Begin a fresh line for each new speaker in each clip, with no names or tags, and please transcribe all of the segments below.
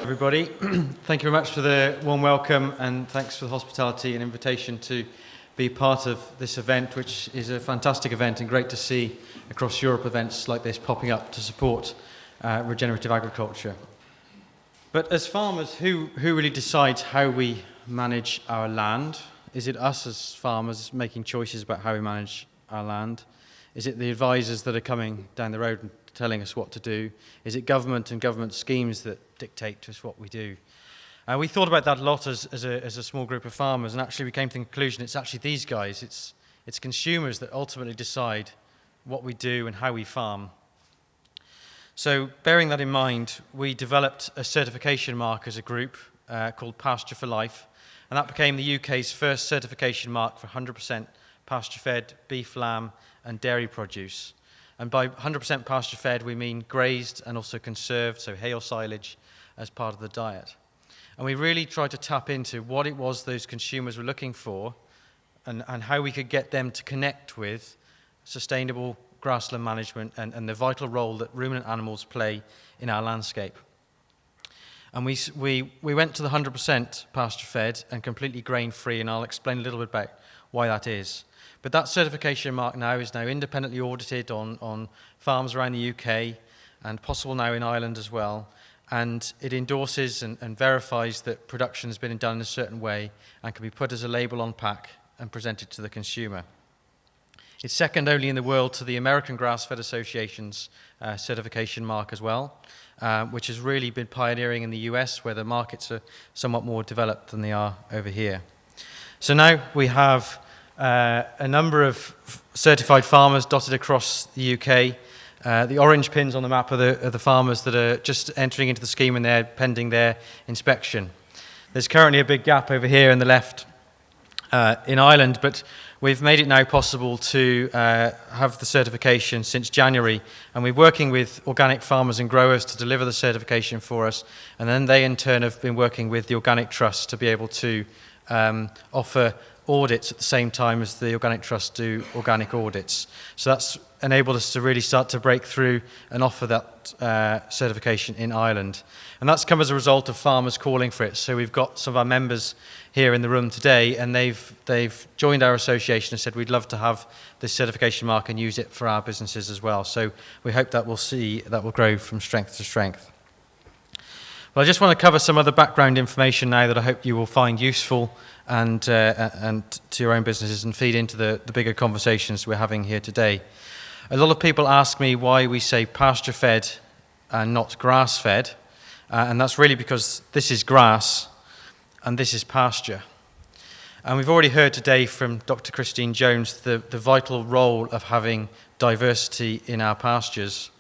Everybody, thank you very much for the warm welcome, and thanks for the hospitality and invitation to be part of this event, which is a fantastic event and great to see across Europe events like this popping up to support regenerative agriculture. But as farmers, who really decides how we manage our land? Is it us as farmers making choices about how we manage our land? Is it the advisors that are coming down the road and telling us what to do? Is it government and government schemes that dictate to us what we do? We thought about that a lot as a small group of farmers, and actually we came to the conclusion it's actually these guys, it's consumers that ultimately decide what we do and how we farm. So bearing that in mind, we developed a certification mark as a group called Pasture for Life, and that became the UK's first certification mark for 100% pasture-fed beef, lamb and dairy produce. And by 100% pasture-fed, we mean grazed and also conserved, so hay or silage, as part of the diet. And we really tried to tap into what it was those consumers were looking for and how we could get them to connect with sustainable grassland management and the vital role that ruminant animals play in our landscape. And we went to the 100% pasture-fed and completely grain-free, and I'll explain a little bit about why that is. But that certification mark is now independently audited on farms around the UK and possible now in Ireland as well. And it endorses and verifies that production has been done in a certain way and can be put as a label on pack and presented to the consumer. It's second only in the world to the American Grass-Fed Association's certification mark as well, which has really been pioneering in the US, where the markets are somewhat more developed than they are over here. So now we have a number of certified farmers dotted across the UK. The orange pins on the map are the farmers that are just entering into the scheme and they're pending their inspection. There's currently a big gap over here in the left in Ireland, but we've made it now possible to have the certification since January, and we're working with organic farmers and growers to deliver the certification for us, and then they in turn have been working with the Organic Trust to be able to offer audits at the same time as the Organic Trust do organic audits. So that's enabled us to really start to break through and offer that certification in Ireland. And that's come as a result of farmers calling for it. So we've got some of our members here in the room today, and they've joined our association and said we'd love to have this certification mark and use it for our businesses as well. So we hope that will grow from strength to strength. Well, I just want to cover some other background information now that I hope you will find useful and to your own businesses and feed into the bigger conversations we're having here today. A lot of people ask me why we say pasture-fed and not grass-fed, and that's really because this is grass and this is pasture. And we've already heard today from Dr. Christine Jones the vital role of having diversity in our pastures,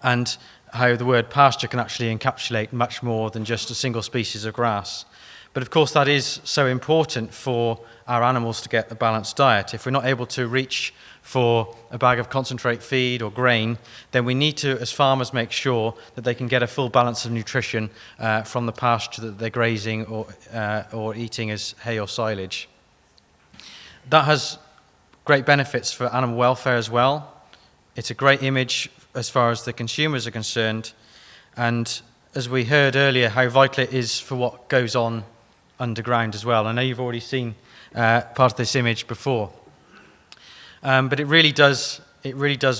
and how the word pasture can actually encapsulate much more than just a single species of grass. But of course that is so important for our animals to get a balanced diet. If we're not able to reach for a bag of concentrate feed or grain, then we need to, as farmers, make sure that they can get a full balance of nutrition from the pasture that they're grazing or eating as hay or silage. That has great benefits for animal welfare as well. It's a great image as far as the consumers are concerned, and as we heard earlier, how vital it is for what goes on underground as well. I know you've already seen part of this image before, but it really does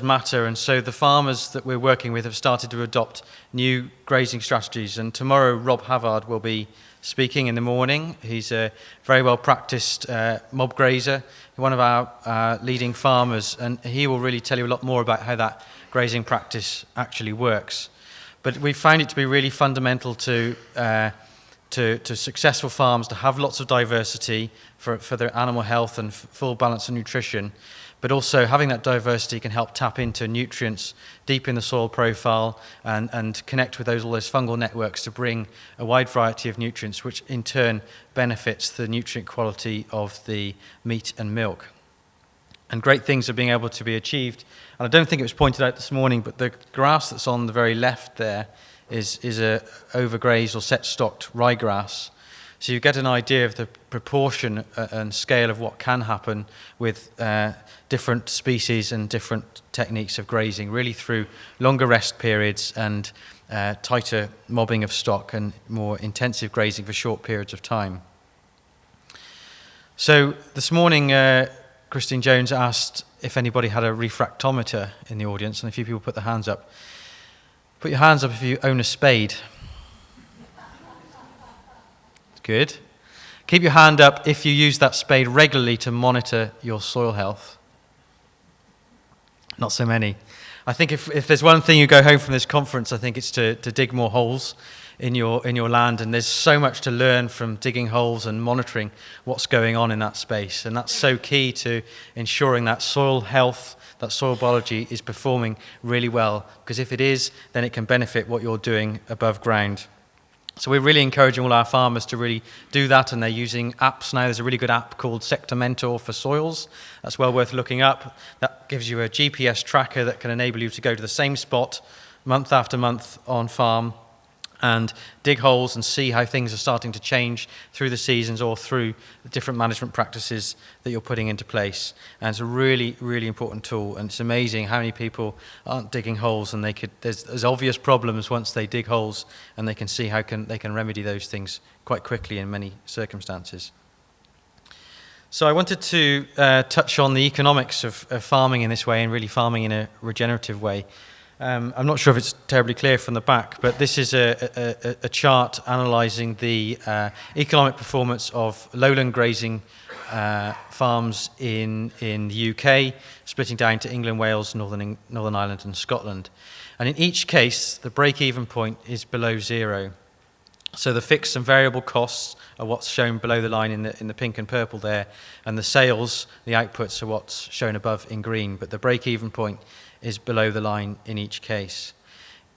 matter. And so the farmers that we're working with have started to adopt new grazing strategies. And tomorrow, Rob Havard will be speaking in the morning. He's a very well practiced mob grazer, one of our leading farmers, and he will really tell you a lot more about how that grazing practice actually works. But we found it to be really fundamental to successful farms to have lots of diversity for their animal health and full balance of nutrition. But also having that diversity can help tap into nutrients deep in the soil profile and connect with all those fungal networks to bring a wide variety of nutrients, which in turn benefits the nutrient quality of the meat and milk. And great things are being able to be achieved. And I don't think it was pointed out this morning, but the grass that's on the very left there is a overgrazed or set-stocked ryegrass. So you get an idea of the proportion and scale of what can happen with different species and different techniques of grazing, really through longer rest periods and tighter mobbing of stock and more intensive grazing for short periods of time. So this morning, Christine Jones asked if anybody had a refractometer in the audience, and a few people put their hands up. Put your hands up if you own a spade. Good. Keep your hand up if you use that spade regularly to monitor your soil health. Not so many. I think if there's one thing you go home from this conference, I think it's to dig more holes in your land, and there's so much to learn from digging holes and monitoring what's going on in that space, and that's so key to ensuring that soil health, that soil biology is performing really well, because if it is, then it can benefit what you're doing above ground. So we're really encouraging all our farmers to really do that, and they're using apps now. There's a really good app called Sector Mentor for soils. That's well worth looking up. That gives you a GPS tracker that can enable you to go to the same spot month after month on farm and dig holes and see how things are starting to change through the seasons or through the different management practices that you're putting into place. And it's a really, really important tool, and it's amazing how many people aren't digging holes, and there's obvious problems once they dig holes, and they can see how they can remedy those things quite quickly in many circumstances. So I wanted to touch on the economics of farming in this way, and really farming in a regenerative way. I'm not sure if it's terribly clear from the back, but this is a chart analysing the economic performance of lowland grazing farms in the UK, splitting down to England, Wales, Northern Ireland and Scotland. And in each case, the break-even point is below zero. So the fixed and variable costs are what's shown below the line in the pink and purple there, and the sales, the outputs, are what's shown above in green, but the break-even point is below the line in each case.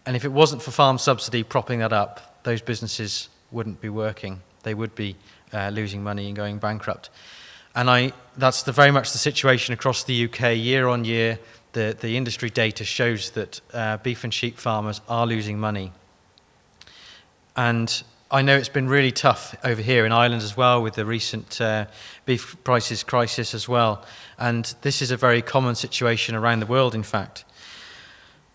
And if it wasn't for farm subsidy propping that up, those businesses wouldn't be working. They would be losing money and going bankrupt. And that's very much the situation across the UK. Year on year, the industry data shows that beef and sheep farmers are losing money. And I know it's been really tough over here in Ireland as well, with the recent beef prices crisis as well. And this is a very common situation around the world, in fact.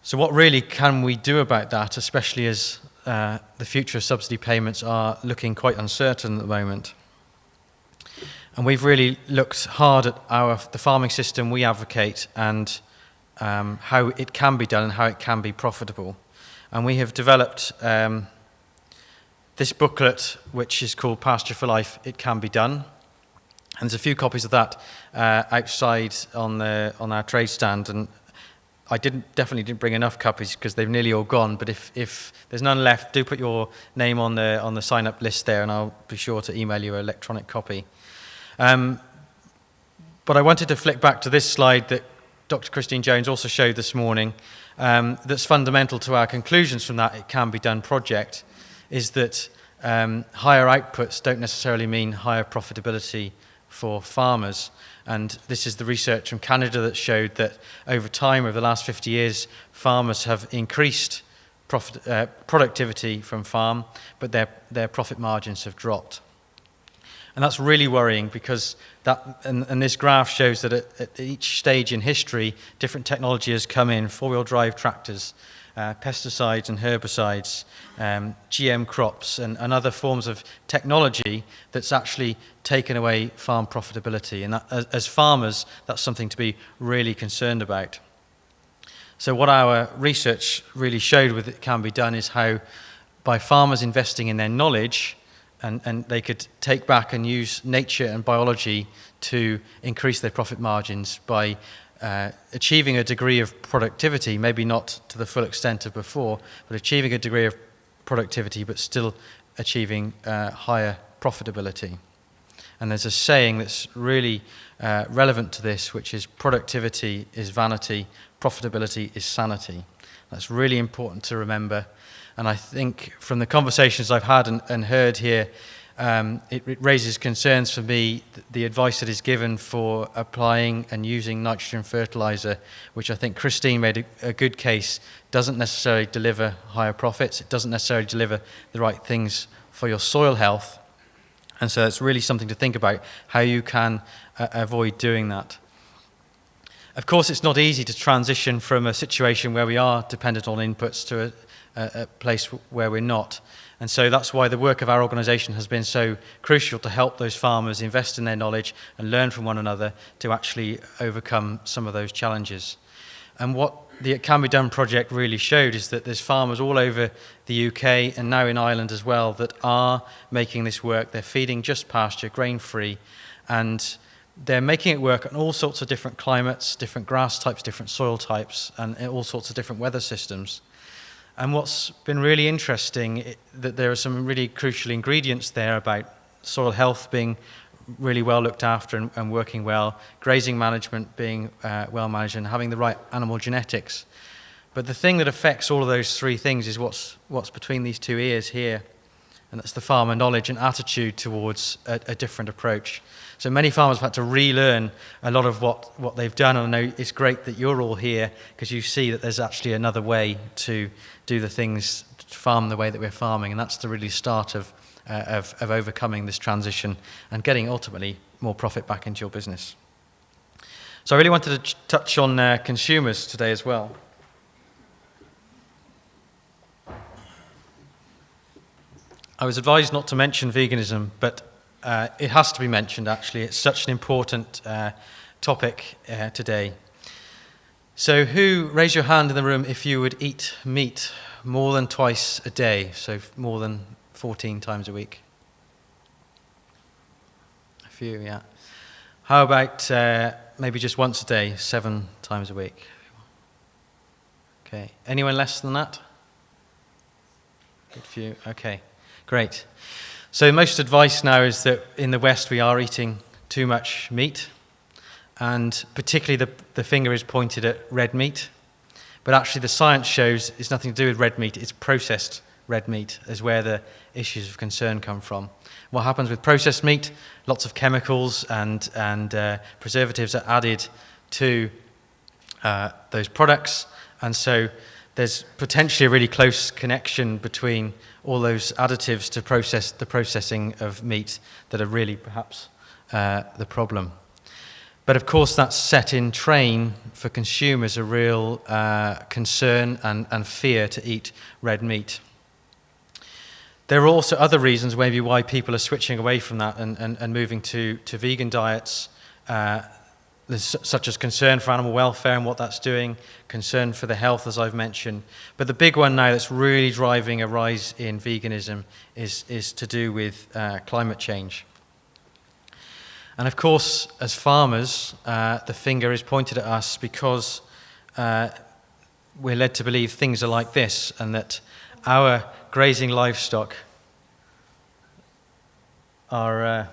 So what really can we do about that, especially as the future of subsidy payments are looking quite uncertain at the moment? And we've really looked hard at the farming system we advocate and how it can be done and how it can be profitable. And we have developed this booklet, which is called Pasture for Life, It Can Be Done. And there's a few copies of that outside on our trade stand, and I definitely didn't bring enough copies because they've nearly all gone. But if there's none left, do put your name on the sign-up list there, and I'll be sure to email you an electronic copy. But I wanted to flick back to this slide that Dr. Christine Jones also showed this morning. That's fundamental to our conclusions from that It Can Be Done project, is that higher outputs don't necessarily mean higher profitability for farmers. And this is the research from Canada that showed that over time, over the last 50 years, farmers have increased productivity from farm, but their profit margins have dropped. And that's really worrying, because and this graph shows that at each stage in history, different technology has come in: four-wheel drive tractors, pesticides and herbicides, GM crops, and other forms of technology that's actually taken away farm profitability. And that, as farmers, that's something to be really concerned about. So what our research really showed with It Can Be Done is how, by farmers investing in their knowledge, and they could take back and use nature and biology to increase their profit margins by achieving a degree of productivity, maybe not to the full extent of before, but achieving a degree of productivity, but still achieving higher profitability. And there's a saying that's really relevant to this, which is: productivity is vanity, profitability is sanity. That's really important to remember. And I think from the conversations I've had and heard here, it raises concerns for me, the advice that is given for applying and using nitrogen fertilizer, which I think Christine made a good case, doesn't necessarily deliver higher profits. It doesn't necessarily deliver the right things for your soil health. And so it's really something to think about, how you can avoid doing that. Of course, it's not easy to transition from a situation where we are dependent on inputs to a place where we're not. And so that's why the work of our organisation has been so crucial, to help those farmers invest in their knowledge and learn from one another to actually overcome some of those challenges. And what the It Can Be Done project really showed is that there's farmers all over the UK and now in Ireland as well that are making this work. They're feeding just pasture, grain-free, and they're making it work on all sorts of different climates, different grass types, different soil types, and all sorts of different weather systems. And what's been really interesting, that there are some really crucial ingredients there about soil health being really well looked after and working well, grazing management being well managed, and having the right animal genetics. But the thing that affects all of those three things is what's between these two ears here, and that's the farmer knowledge and attitude towards a different approach. So many farmers have had to relearn a lot of what they've done, and I know it's great that you're all here because you see that there's actually another way to do the things, to farm the way that we're farming, and that's the really start of overcoming this transition and getting ultimately more profit back into your business. So I really wanted to touch on consumers today as well. I was advised not to mention veganism, but it has to be mentioned actually. It's such an important topic today. So raise your hand in the room if you would eat meat more than twice a day, so more than 14 times a week? A few, yeah. How about maybe just once a day, 7 times a week? Okay. Anyone less than that? Good few. Okay, great. So most advice now is that in the West we are eating too much meat, and particularly the finger is pointed at red meat. But actually the science shows it's nothing to do with red meat, it's processed red meat is where the issues of concern come from. What happens with processed meat? Lots of chemicals and preservatives are added to those products, and so there's potentially a really close connection between all those additives to the processing of meat that are really perhaps the problem. But of course that's set in train for consumers a real concern and fear to eat red meat. There are also other reasons maybe why people are switching away from that and moving to vegan diets, such as concern for animal welfare and what that's doing, concern for the health, as I've mentioned. But the big one now that's really driving a rise in veganism is to do with climate change. And of course, as farmers, the finger is pointed at us because we're led to believe things are like this, and that our grazing livestock are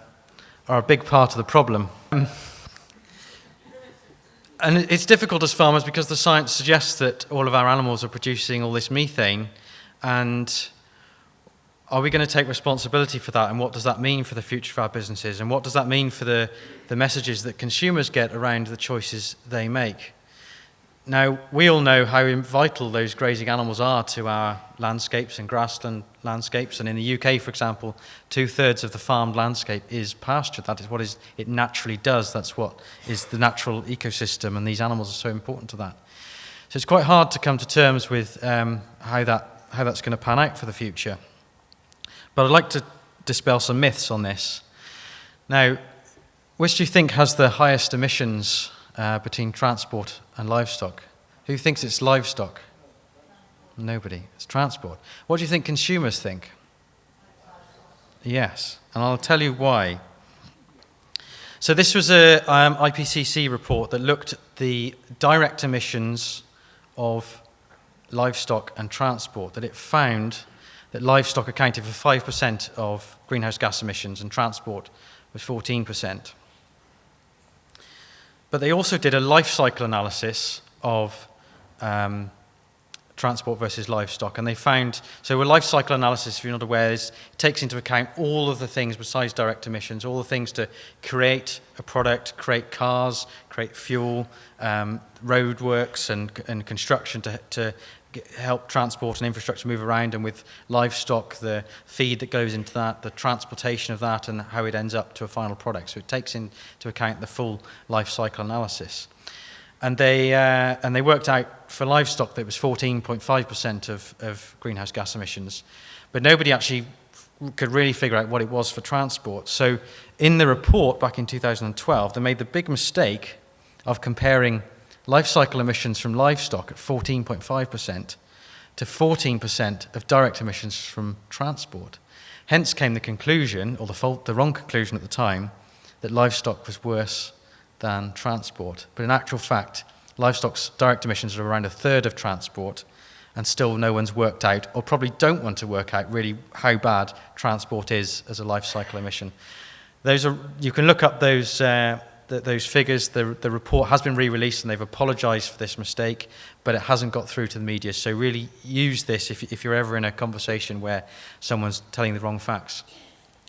a big part of the problem. And it's difficult as farmers because the science suggests that all of our animals are producing all this methane, and are we going to take responsibility for that, and what does that mean for the future of our businesses, and what does that mean for the messages that consumers get around the choices they make? Now, we all know how vital those grazing animals are to our landscapes and grassland landscapes, and in the UK, for example, 2/3 of the farmed landscape is pasture. That is what it naturally does. That's what is the natural ecosystem, and these animals are so important to that. So it's quite hard to come to terms with how that's going to pan out for the future. But I'd like to dispel some myths on this. Now, which do you think has the highest emissions between transport and livestock? Who thinks it's livestock? Nobody. It's transport. What do you think consumers think? Yes, and I'll tell you why. So this was a IPCC report that looked at the direct emissions of livestock and transport, that it found that livestock accounted for 5% of greenhouse gas emissions and transport was 14%. But they also did a life cycle analysis of transport versus livestock, and they found, so a life cycle analysis, if you're not aware, it takes into account all of the things besides direct emissions, all the things to create a product, create cars, create fuel, roadworks and construction to help transport and infrastructure move around, and with livestock, the feed that goes into that, the transportation of that, and how it ends up to a final product. So it takes into account the full life cycle analysis. And they worked out for livestock that it was 14.5% of greenhouse gas emissions, but nobody actually could really figure out what it was for transport. So in the report back in 2012, they made the big mistake of comparing life cycle emissions from livestock at 14.5% to 14% of direct emissions from transport. Hence came the conclusion, or the wrong conclusion at the time, that livestock was worse than transport. But in actual fact, livestock's direct emissions are around a third of transport, and still no one's worked out, or probably don't want to work out really how bad transport is as a life cycle emission. You can look up those figures. The report has been re-released, and they've apologised for this mistake, but it hasn't got through to the media. So really use this if you're ever in a conversation where someone's telling the wrong facts.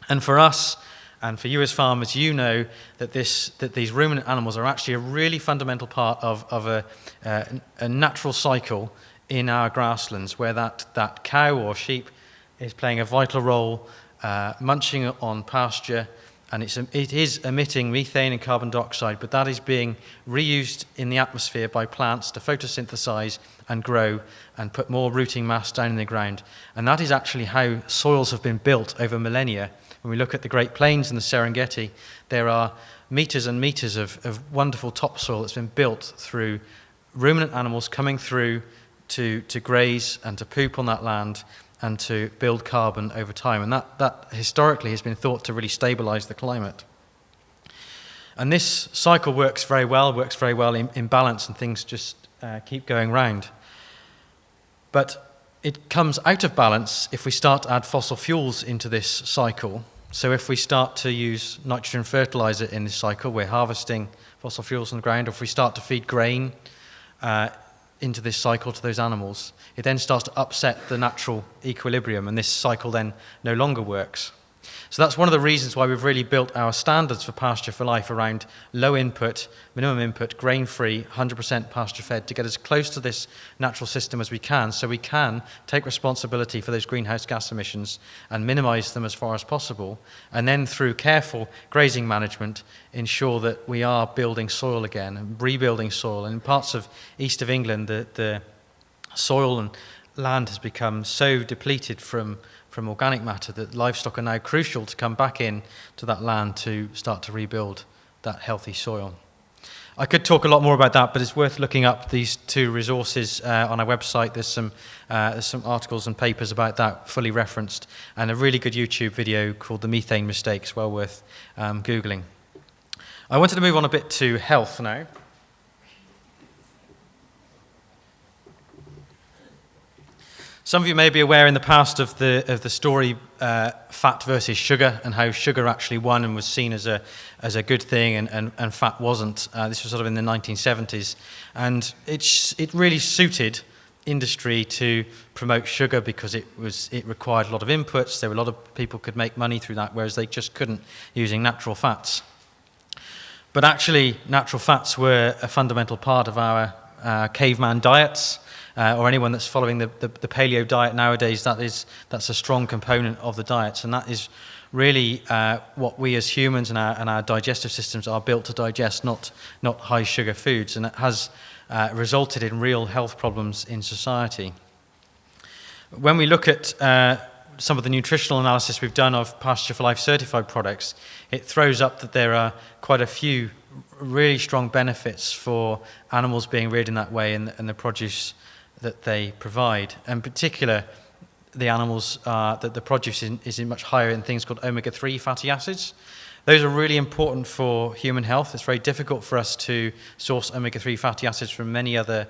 And for us, and for you as farmers, you know that these ruminant animals are actually a really fundamental part of a natural cycle in our grasslands, where that cow or sheep is playing a vital role, munching on pasture, and it is emitting methane and carbon dioxide, but that is being reused in the atmosphere by plants to photosynthesize and grow and put more rooting mass down in the ground. And that is actually how soils have been built over millennia. When we look at the Great Plains and the Serengeti, there are meters and meters of wonderful topsoil that's been built through ruminant animals coming through to graze and to poop on that land and to build carbon over time. And that historically has been thought to really stabilize the climate. And this cycle works very well in balance, and things just keep going round. But it comes out of balance if we start to add fossil fuels into this cycle. So if we start to use nitrogen fertilizer in this cycle, we're harvesting fossil fuels on the ground. Or if we start to feed grain into this cycle to those animals, it then starts to upset the natural equilibrium, and this cycle then no longer works. So that's one of the reasons why we've really built our standards for pasture for life around low input, minimum input, grain-free, 100% pasture-fed, to get as close to this natural system as we can, so we can take responsibility for those greenhouse gas emissions and minimize them as far as possible, and then through careful grazing management ensure that we are building soil again and rebuilding soil. And in parts of east of England, the soil and land has become so depleted from organic matter that livestock are now crucial to come back in to that land to start to rebuild that healthy soil. I could talk a lot more about that, but it's worth looking up these two resources on our website. There's some articles and papers about that fully referenced, and a really good YouTube video called The Methane Mistakes, well worth Googling. I wanted to move on a bit to health now. Some of you may be aware in the past of the story fat versus sugar, and how sugar actually won and was seen as a good thing, and fat wasn't. This was sort of in the 1970s, and it really suited industry to promote sugar because it required a lot of inputs. There were a lot of people could make money through that, whereas they just couldn't using natural fats. But actually, natural fats were a fundamental part of our caveman diets. Or anyone that's following the paleo diet nowadays, that's a strong component of the diets, and that is really what we as humans and our digestive systems are built to digest, not high sugar foods, and it has resulted in real health problems in society. When we look at some of the nutritional analysis we've done of Pasture for Life certified products, it throws up that there are quite a few really strong benefits for animals being reared in that way, and the produce that they provide. In particular, the animals, that the produce is much higher in things called omega-3 fatty acids. Those are really important for human health. It's very difficult for us to source omega-3 fatty acids from many other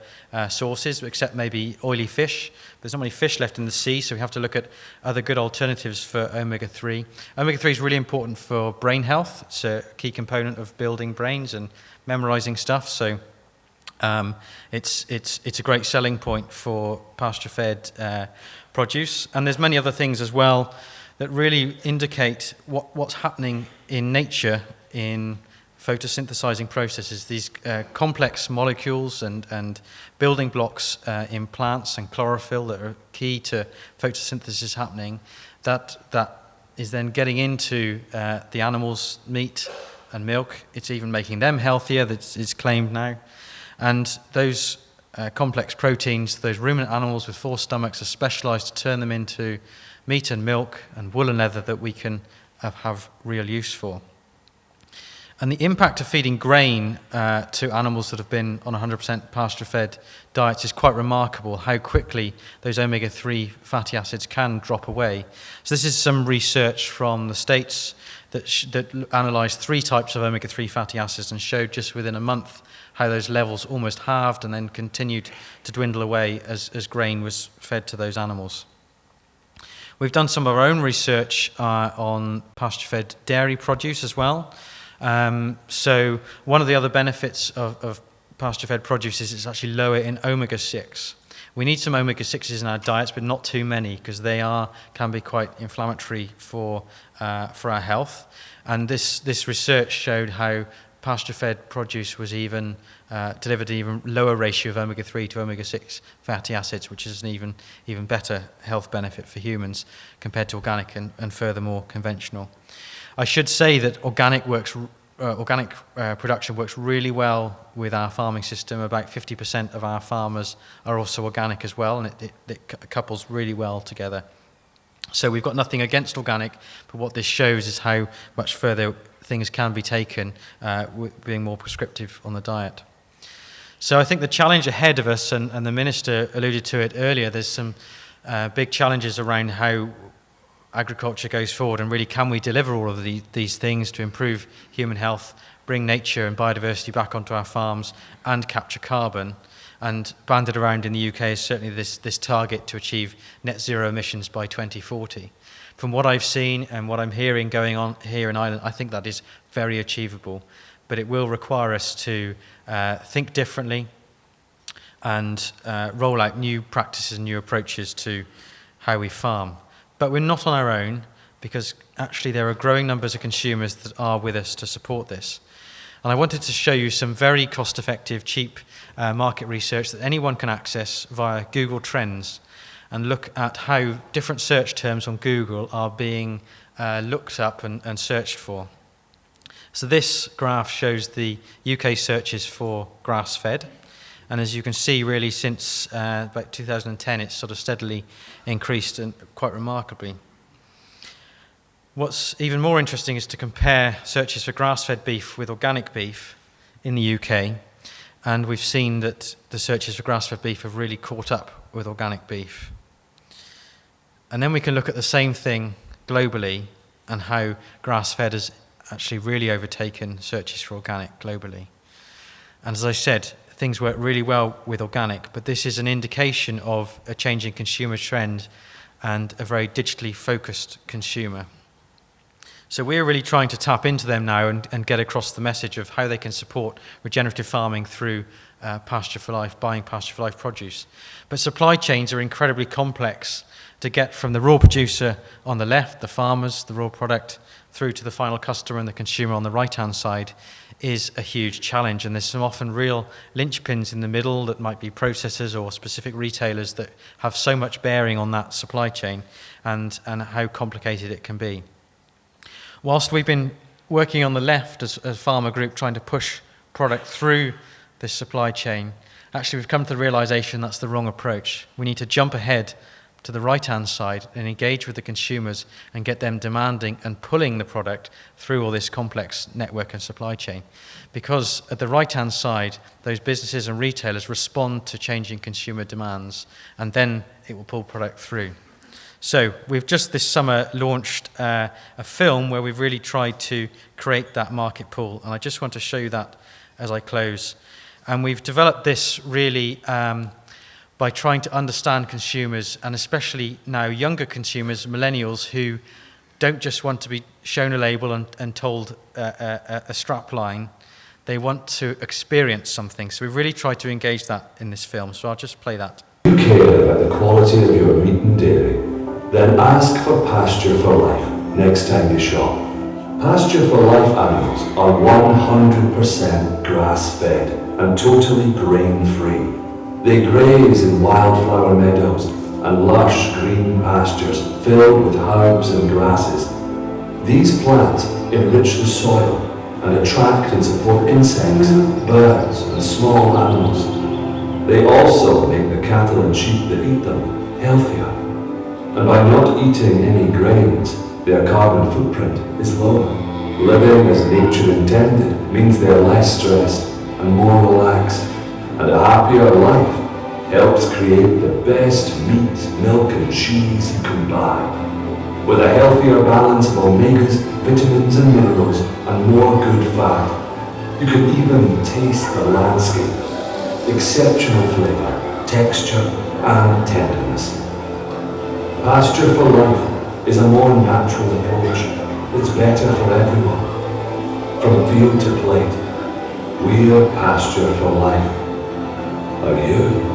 sources, except maybe oily fish. There's not many fish left in the sea, so we have to look at other good alternatives for omega-3. Omega-3 is really important for brain health. It's a key component of building brains and memorizing stuff, so it's a great selling point for pasture-fed produce. And there's many other things as well that really indicate what's happening in nature in photosynthesizing processes, these complex molecules and building blocks in plants and chlorophyll that are key to photosynthesis happening, that is then getting into the animals' meat and milk. It's even making them healthier, it's claimed now. And those complex proteins, those ruminant animals with 4 stomachs, are specialized to turn them into meat and milk and wool and leather that we can have real use for. And the impact of feeding grain to animals that have been on 100% pasture-fed diets is quite remarkable, how quickly those omega-3 fatty acids can drop away. So this is some research from the States that analysed 3 types of omega-3 fatty acids and showed just within a month how those levels almost halved and then continued to dwindle away as grain was fed to those animals. We've done some of our own research on pasture-fed dairy produce as well. So one of the other benefits of pasture-fed produce is it's actually lower in omega-6. We need some omega-6s in our diets, but not too many, because they can be quite inflammatory for our health. And this research showed how pasture-fed produce was delivered an even lower ratio of omega-3 to omega-6 fatty acids, which is an even better health benefit for humans compared to organic and furthermore conventional. I should say that organic production works really well with our farming system. About 50% of our farmers are also organic as well, and it couples really well together. So we've got nothing against organic, but what this shows is how much further things can be taken, being more prescriptive on the diet. So I think the challenge ahead of us, and the Minister alluded to it earlier, there's some big challenges around how agriculture goes forward, and really can we deliver all of these things to improve human health, bring nature and biodiversity back onto our farms, and capture carbon. And banded around in the UK is certainly this target to achieve net zero emissions by 2040. From what I've seen and what I'm hearing going on here in Ireland, I think that is very achievable, but it will require us to think differently and roll out new practices and new approaches to how we farm. But we're not on our own, because actually there are growing numbers of consumers that are with us to support this. And I wanted to show you some very cost-effective, cheap market research that anyone can access via Google Trends, and look at how different search terms on Google are being looked up and searched for. So this graph shows the UK searches for grass-fed. And as you can see, really, since about 2010, it's sort of steadily increased, and quite remarkably. What's even more interesting is to compare searches for grass-fed beef with organic beef in the UK. And we've seen that the searches for grass-fed beef have really caught up with organic beef. And then we can look at the same thing globally, and how grass-fed has actually really overtaken searches for organic globally. And as I said, things work really well with organic, but this is an indication of a changing consumer trend and a very digitally focused consumer. So we're really trying to tap into them now and get across the message of how they can support regenerative farming through pasture for life, buying pasture for life produce. But supply chains are incredibly complex to get from the raw producer on the left, the farmers, the raw product, through to the final customer and the consumer on the right-hand side is a huge challenge. And there's some often real linchpins in the middle that might be processors or specific retailers that have so much bearing on that supply chain and how complicated it can be. Whilst we've been working on the left as a farmer group trying to push product through this supply chain, actually we've come to the realization that's the wrong approach. We need to jump ahead to the right-hand side and engage with the consumers and get them demanding and pulling the product through all this complex network and supply chain. Because at the right-hand side, those businesses and retailers respond to changing consumer demands, and then it will pull product through. So we've just this summer launched a film where we've really tried to create that market pull, and I just want to show you that as I close. And we've developed this really by trying to understand consumers, and especially now younger consumers, millennials, who don't just want to be shown a label and told a strap line. They want to experience something. So we've really tried to engage that in this film. So I'll just play that.
If you care about the quality of your meat and dairy, then ask for Pasture for Life next time you shop. Pasture for Life animals are 100% grass-fed and totally grain-free. They graze in wildflower meadows and lush green pastures filled with herbs and grasses. These plants enrich the soil and attract and support insects, birds and small animals. They also make the cattle and sheep that eat them healthier. And by not eating any grains, their carbon footprint is lower. Living as nature intended means they are less stressed and more relaxed, and a happier life helps create the best meat, milk and cheese you can buy. With a healthier balance of omegas, vitamins and minerals, and more good fat, you can even taste the landscape. Exceptional flavour, texture and tenderness. Pasture for Life is a more natural approach. It's better for everyone. From field to plate, we're Pasture for Life. Are you?